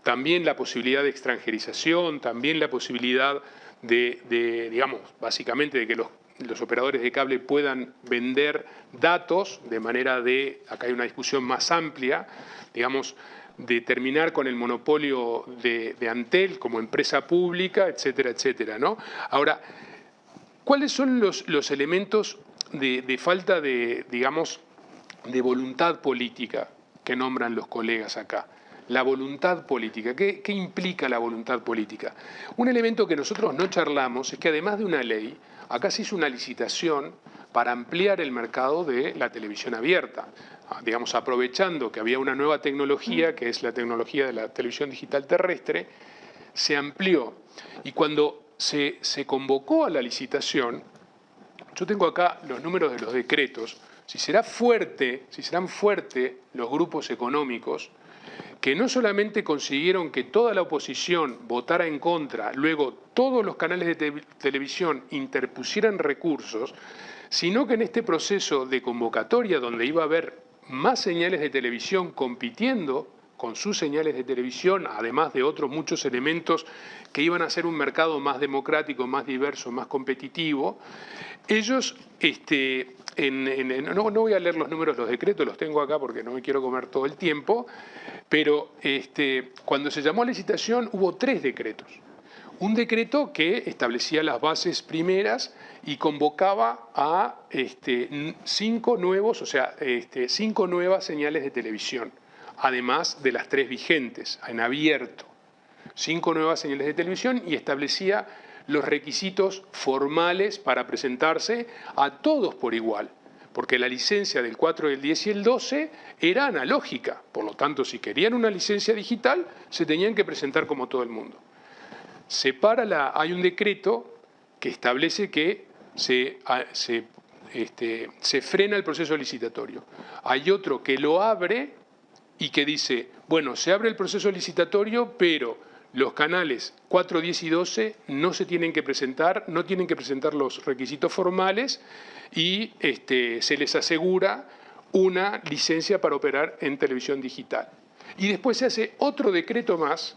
También la posibilidad de extranjerización, también la posibilidad digamos, básicamente de que los operadores de cable puedan vender datos de manera acá hay una discusión más amplia, digamos, de terminar con el monopolio de Antel como empresa pública, etcétera, etcétera, ¿no? Ahora, ¿cuáles son los elementos de falta digamos, de voluntad política que nombran los colegas acá? La voluntad política. ¿Qué implica la voluntad política? Un elemento que nosotros no charlamos es que además de una ley, acá se hizo una licitación para ampliar el mercado de la televisión abierta. Digamos, aprovechando que había una nueva tecnología, que es la tecnología de la televisión digital terrestre, se amplió. Y cuando se convocó a la licitación, yo tengo acá los números de los decretos, si serán fuertes los grupos económicos, que no solamente consiguieron que toda la oposición votara en contra, luego todos los canales de televisión interpusieran recursos, sino que en este proceso de convocatoria donde iba a haber más señales de televisión compitiendo con sus señales de televisión, además de otros muchos elementos que iban a hacer un mercado más democrático, más diverso, más competitivo, ellos, no voy a leer los números de los decretos, los tengo acá porque no me quiero comer todo el tiempo, pero cuando se llamó a licitación hubo 3 decretos. Un decreto que establecía las bases primeras y convocaba a 5 nuevas señales de televisión, además de las 3 vigentes, en abierto. 5 nuevas señales de televisión y establecía los requisitos formales para presentarse a todos por igual, porque la licencia del 4, del 10 y el 12 era analógica. Por lo tanto, si querían una licencia digital, se tenían que presentar como todo el mundo. Hay un decreto que establece que se frena el proceso licitatorio. Hay otro que lo abre y que dice, bueno, se abre el proceso licitatorio, pero los canales 4, 10 y 12 no se tienen que presentar, no tienen que presentar los requisitos formales y se les asegura una licencia para operar en televisión digital. Y después se hace otro decreto más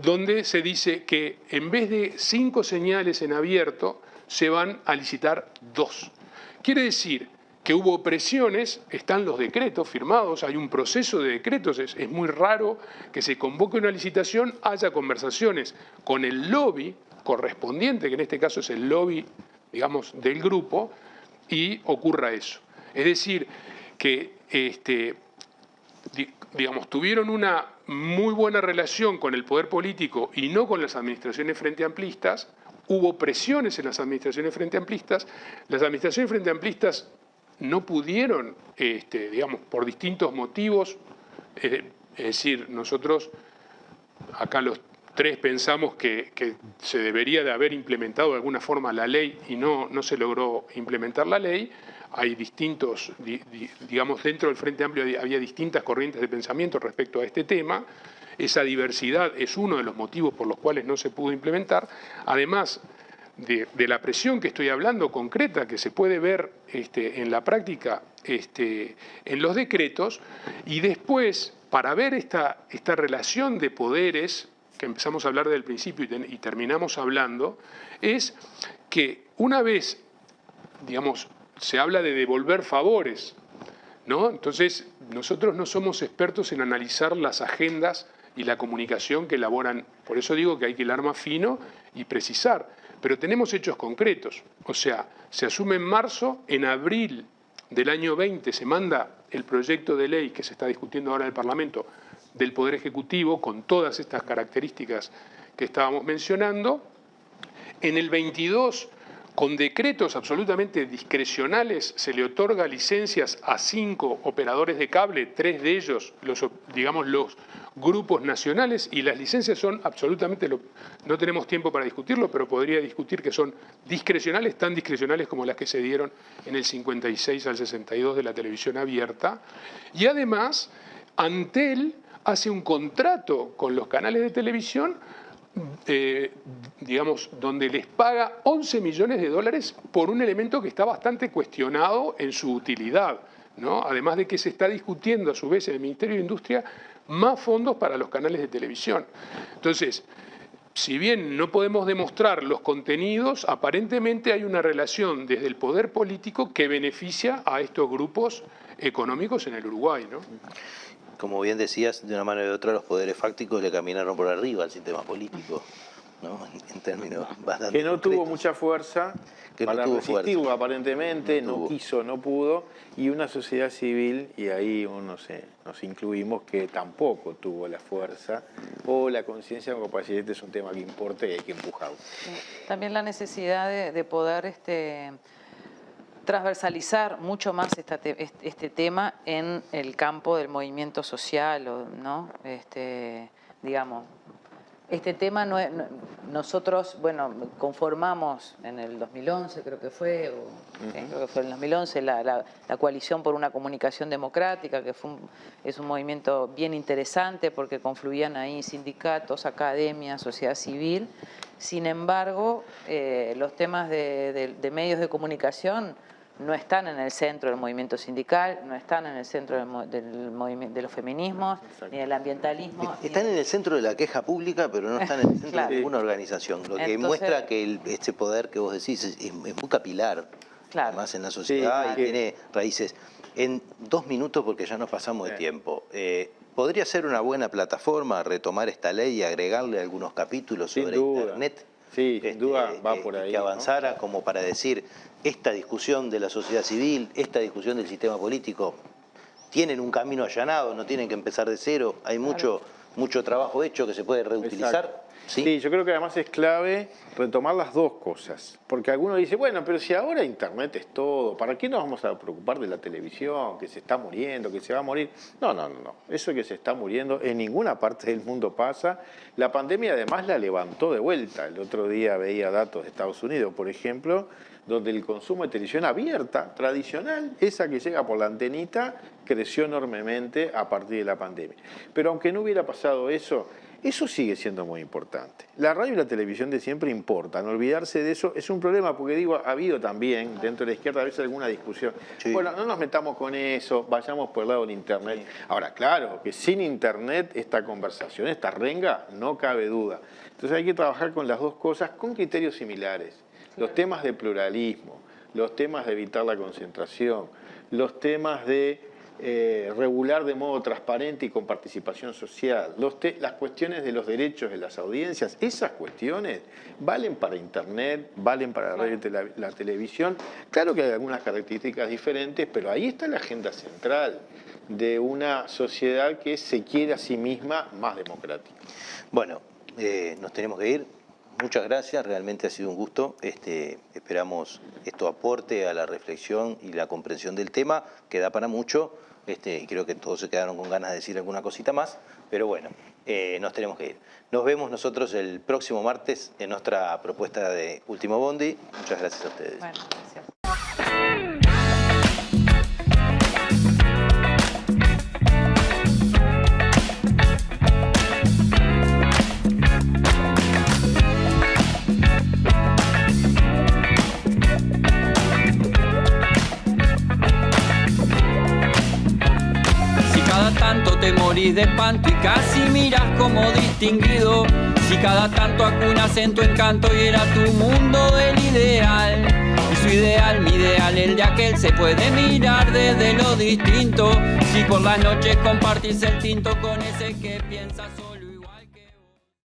donde se dice que en vez de 5 señales en abierto, se van a licitar 2. Quiere decir que hubo presiones, están los decretos firmados, hay un proceso de decretos, es muy raro que se convoque una licitación, haya conversaciones con el lobby correspondiente, que en este caso es el lobby, digamos, del grupo, y ocurra eso. Es decir, que digamos, tuvieron una muy buena relación con el poder político y no con las administraciones frente amplistas. Hubo presiones en las administraciones frente amplistas. Las administraciones frente amplistas no pudieron, digamos, por distintos motivos, es decir, nosotros acá los 3 pensamos que se debería de haber implementado de alguna forma la ley y no se logró implementar la ley. Hay distintos, digamos, dentro del Frente Amplio había distintas corrientes de pensamiento respecto a este tema. Esa diversidad es uno de los motivos por los cuales no se pudo implementar. Además de la presión que estoy hablando concreta, que se puede ver en la práctica en los decretos, y después, para ver esta relación de poderes, que empezamos a hablar desde el principio y terminamos hablando, es que una vez, digamos, se habla de devolver favores, ¿no? Entonces, nosotros no somos expertos en analizar las agendas y la comunicación que elaboran. Por eso digo que hay que hilar más fino y precisar. Pero tenemos hechos concretos. O sea, se asume en marzo, en abril del año 20 se manda el proyecto de ley que se está discutiendo ahora en el Parlamento del Poder Ejecutivo con todas estas características que estábamos mencionando. En el 22, con decretos absolutamente discrecionales, se le otorga licencias a 5 operadores de cable, 3 de ellos, los grupos nacionales, y las licencias son absolutamente, no tenemos tiempo para discutirlo, pero podría discutir que son discrecionales, tan discrecionales como las que se dieron en el 56 al 62 de la televisión abierta. Y además, Antel hace un contrato con los canales de televisión, digamos, donde les paga 11 millones de dólares por un elemento que está bastante cuestionado en su utilidad, ¿no? Además de que se está discutiendo a su vez en el Ministerio de Industria más fondos para los canales de televisión. Entonces, si bien no podemos demostrar los contenidos, aparentemente hay una relación desde el poder político que beneficia a estos grupos económicos en el Uruguay, ¿no? Como bien decías, de una manera u otra los poderes fácticos le caminaron por arriba al sistema político, ¿no? En términos bastante que no concretos. tuvo mucha fuerza Que para no tuvo resistirlo, fuerza. aparentemente, No no tuvo. quiso, no pudo, y una sociedad civil, y ahí nos incluimos, que tampoco tuvo la fuerza o la conciencia como para decir, este es un tema que importa y hay que empujarlo. También la necesidad de poder transversalizar mucho más este tema en el campo del movimiento social, ¿no? Digamos, este tema nosotros, bueno, conformamos en el 2011, creo que fue, creo que fue en el 2011, la Coalición por una Comunicación Democrática, que es un movimiento bien interesante porque confluían ahí sindicatos, academia, sociedad civil. Sin embargo, los temas de medios de comunicación no están en el centro del movimiento sindical, no están en el centro de los feminismos, ni del ambientalismo. Están en el centro de la queja pública, pero no están en el centro Claro. de ninguna organización. Lo que Entonces, muestra que este poder que vos decís es muy capilar, Claro. además en la sociedad, Sí, y tiene raíces. En 2 minutos, porque ya nos pasamos de tiempo, ¿podría ser una buena plataforma retomar esta ley y agregarle algunos capítulos Sin sobre duda. Internet? Sí, sin duda va por ahí, Que ¿no? avanzara como para decir, esta discusión de la sociedad civil, esta discusión del sistema político, tienen un camino allanado, no tienen que empezar de cero, hay mucho trabajo hecho que se puede reutilizar. Exacto. ¿Sí? Sí, yo creo que además es clave retomar las dos cosas. Porque alguno dice, bueno, pero si ahora Internet es todo, ¿para qué nos vamos a preocupar de la televisión, que se está muriendo, que se va a morir? No. Eso que se está muriendo en ninguna parte del mundo pasa. La pandemia además la levantó de vuelta. El otro día veía datos de Estados Unidos, por ejemplo, donde el consumo de televisión abierta, tradicional, esa que llega por la antenita, creció enormemente a partir de la pandemia. Pero aunque no hubiera pasado eso, Eso sigue siendo muy importante. La radio y la televisión de siempre importan. Olvidarse de eso es un problema, porque digo, ha habido también dentro de la izquierda a veces alguna discusión. Sí. Bueno, no nos metamos con eso, vayamos por el lado del Internet. Sí. Ahora, claro, que sin Internet esta conversación, esta renga, no cabe duda. Entonces hay que trabajar con las dos cosas con criterios similares. Los temas de pluralismo, los temas de evitar la concentración, los temas de regular de modo transparente y con participación social, las cuestiones de los derechos de las audiencias, esas cuestiones valen para Internet, valen para la radio y la televisión. Claro que hay algunas características diferentes, pero ahí está la agenda central de una sociedad que se quiere a sí misma más democrática. Bueno, nos tenemos que ir. Muchas gracias, realmente ha sido un gusto. Esperamos esto aporte a la reflexión y la comprensión del tema, que da para mucho, y creo que todos se quedaron con ganas de decir alguna cosita más, pero bueno, nos tenemos que ir. Nos vemos nosotros el próximo martes en nuestra propuesta de Último Bondi. Muchas gracias a ustedes. Bueno, gracias. Tanto te morís de espanto y casi miras como distinguido. Si cada tanto acunas en tu encanto y era tu mundo el ideal. Y su ideal, mi ideal, el de aquel se puede mirar desde lo distinto. Si por las noches compartís el tinto con ese que piensas hoy.